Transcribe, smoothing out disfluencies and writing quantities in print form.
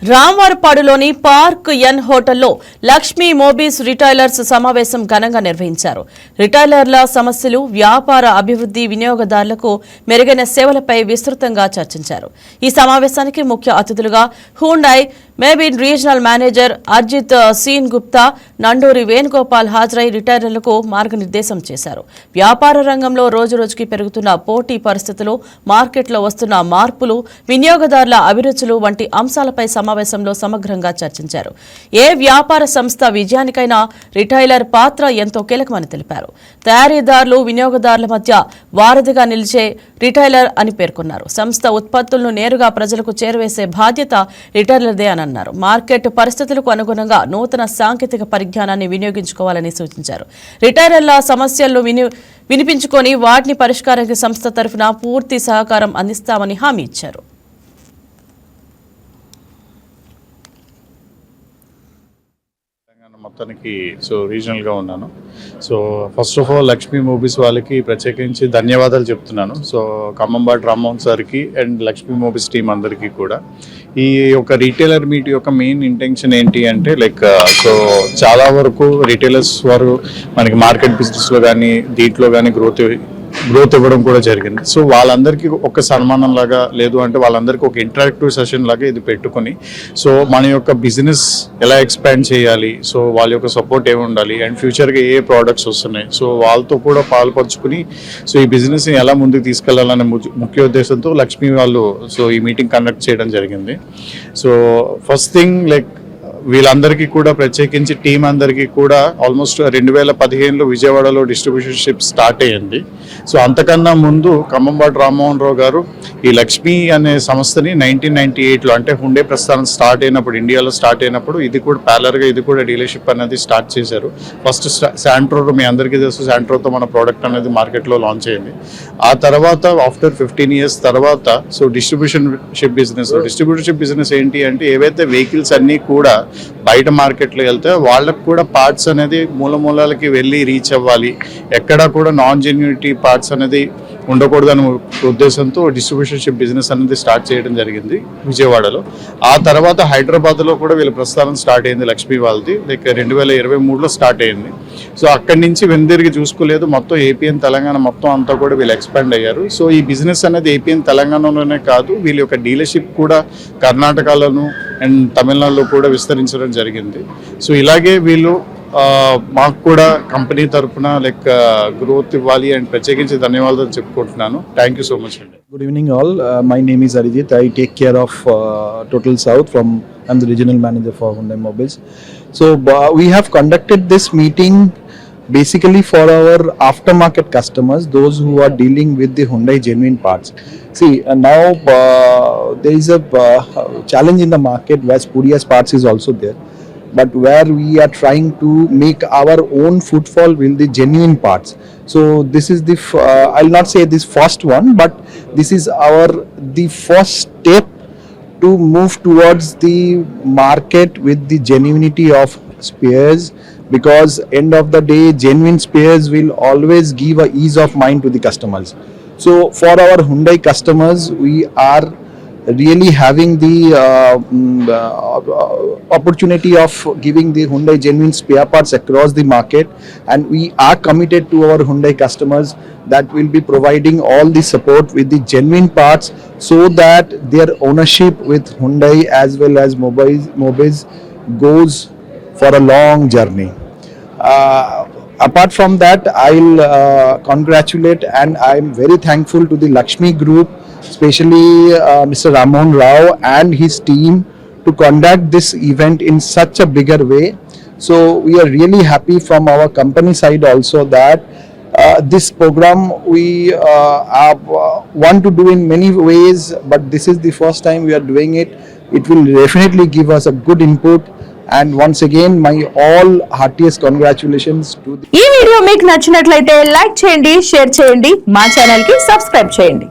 రామవరపాడులోని park ఎన్ హోటల్లో Lakshmi మోబీస్ retailers సమావేశం ఘనంగా నిర్వహించారు. రిటైలర్ల సమస్యలు, వ్యాపార అభివృద్ధి, వినియోగదారులకు మెరుగైన సేవలపై విస్తృతంగా చర్చించారు. ఈ సమావేశానికి ముఖ్య అతిథులుగా హ్యుండై మేబిన్ రీజనల్ మేనేజర్ అర్జిత్ సీన్ గుప్తా, నండూరి వేణుగోపాల్ హాజరై రిటైలర్లకు మార్గనిర్దేశం చేశారు. వ్యాపార రంగంలో రోజురోజుకి పెరుగుతున్న పోటీ పరిస్థితులు, మార్కెట్లో వస్తున్న మార్పులు, వినియోగదారుల అభిరుచులు వంటి అంశాలపై సమావేశంలో సమగ్రంగా చర్చించారు. ఏ వ్యాపార సంస్థ విజయానికైనా రిటైలర్ పాత్ర ఎంతో కీలకమని తెలిపారు. తయారీదారులు, వినియోగదారుల మధ్య వారధిగా నిలిచే రిటైలర్ అని పేర్కొన్నారు. సంస్థ ఉత్పత్తులను నేరుగా ప్రజలకు చేరవేసే బాధ్యత రిటైలర్దే అని అన్నారు. మార్కెట్ పరిస్థితులకు అనుగుణంగా నూతన సాంకేతిక పరిజ్ఞానాన్ని వినియోగించుకోవాలని సూచించారు. రిటైలర్ల సమస్యలను వినిపించుకొని వాటిని పరిష్కారానికి సంస్థ తరఫున పూర్తి సహకారం అందిస్తామని హామీ ఇచ్చారు. మొత్తానికి రీజనల్గా ఉన్నాను. First of all Lakshmi movies వాళ్ళకి ప్రత్యేకించి ధన్యవాదాలు చెప్తున్నాను. ఖమ్మంబాటి రామ్మోహన్ సార్కి అండ్ లక్ష్మీ మూవీస్ టీం అందరికీ కూడా. ఈ యొక్క రీటైలర్ మీట్ యొక్క మెయిన్ ఇంటెన్షన్ ఏంటి అంటే చాలా వరకు రిటైలర్స్ వారు మనకి మార్కెట్ బిజినెస్లో కానీ దీంట్లో కానీ గ్రోత్ ఇవ్వడం కూడా జరిగింది. వాళ్ళందరికీ ఒక సన్మానం లాగా, లేదు అంటే వాళ్ళందరికీ ఒక ఇంటరాక్టివ్ సెషన్ లాగా ఇది పెట్టుకొని మన యొక్క బిజినెస్ ఎలా ఎక్స్పాండ్ చేయాలి, వాళ్ళ యొక్క సపోర్ట్ ఏమి ఉండాలి అండ్ ఫ్యూచర్గా ఏ ప్రోడక్ట్స్ వస్తున్నాయి, వాళ్ళతో కూడా పాల్పంచుకుని ఈ బిజినెస్ని ఎలా ముందుకు తీసుకెళ్లాలనే ముఖ్య ఉద్దేశంతో లక్ష్మీ వాళ్ళు ఈ మీటింగ్ కండక్ట్ చేయడం జరిగింది. ఫస్ట్ థింగ్ వీళ్ళందరికీ కూడా ప్రత్యేకించి టీం అందరికీ కూడా ఆల్మోస్ట్ 2015లో విజయవాడలో డిస్ట్రిబ్యూషన్షిప్ స్టార్ట్ అయ్యింది. అంతకన్నా ముందు ఖమ్మంబాటి రామ్మోహన్ రావు గారు ఈ లక్ష్మీ అనే సంస్థని 1998లో అంటే హుండే ప్రస్థానం స్టార్ట్ అయినప్పుడు, ఇండియాలో స్టార్ట్ అయినప్పుడు ఇది కూడా ప్యారల్గా ఇది కూడా డీలర్షిప్ అనేది స్టార్ట్ చేశారు. ఫస్ట్ శాంట్రో, మీ అందరికీ తెలుసు, శాంట్రోతో మన ప్రోడక్ట్ అనేది మార్కెట్లో లాంచ్ అయింది. ఆ తర్వాత ఆఫ్టర్ 15 years తర్వాత డిస్ట్రిబ్యూషన్షిప్ బిజినెస్ ఏంటి అంటే ఏవైతే వెహికల్స్ అన్నీ కూడా బయట మార్కెట్లో వెళ్తే వాళ్ళకు కూడా పార్ట్స్ అనేది మూలమూలలకి వెళ్ళి రీచ్ అవ్వాలి, ఎక్కడా కూడా నాన్ జెన్యూనిటీ పార్ట్స్ అనేది ఉండకూడదనే ఉద్దేశంతో డిస్ట్రిబ్యూషన్షిప్ బిజినెస్ అనేది స్టార్ట్ చేయడం జరిగింది విజయవాడలో. ఆ తర్వాత హైదరాబాద్లో కూడా వీళ్ళ ప్రస్థానం స్టార్ట్ అయింది లక్ష్మీ వాళ్ళది. 2023లో స్టార్ట్ అయింది. అక్కడి నుంచి వెనుదిరిగి చూసుకోలేదు, మొత్తం ఏపీ అండ్ తెలంగాణ మొత్తం అంతా కూడా వీళ్ళు ఎక్స్పాండ్ అయ్యారు. ఈ బిజినెస్ అనేది ఏపీ అండ్ తెలంగాణలోనే కాదు, వీళ్ళ యొక్క డీలర్షిప్ కూడా కర్ణాటకలోను అండ్ తమిళనాడులో కూడా విస్తరించడం జరిగింది. ఇలాగే వీళ్ళు మాకు కూడా కంపెనీ తరఫున గ్రోత్ ఇవ్వాలి అండ్ ప్రత్యేకించి ధన్యవాదాలు చెప్పుకుంటున్నాను. థ్యాంక్ యూ సో మచ్ అండి. Good evening all. My name is Arijit. I take care of Total South. I'm the regional manager for Hyundai Mobiles. We have conducted this meeting basically for our aftermarket customers, those who are dealing with the Hyundai genuine parts. See, now there is a challenge in the market where spurious parts is also there, but where we are trying to make our own footfall with the genuine parts. This is the I'll not say this first one, but this is the first step to move towards the market with the genuinity of spares, because end of the day genuine spares will always give a ease of mind to the customers. For our Hyundai customers, we are really having the opportunity of giving the Hyundai genuine spare parts across the market, and we are committed to our Hyundai customers that will be providing all the support with the genuine parts so that their ownership with Hyundai as well as Mobiles goes for a long journey. Apart from that, I'll congratulate and I'm very thankful to the Lakshmi Group, especially Mr. Rammohan Rao and his team, to conduct this event in such a bigger way. We are really happy from our company side also that this program we want to do in many ways, but this is the first time we are doing it. It will definitely give us a good input, and once again my all heartiest congratulations to ఈ video మీకు నచ్చినట్లయితే like చేయండి, share చేయండి, మా channel కి subscribe చేయండి.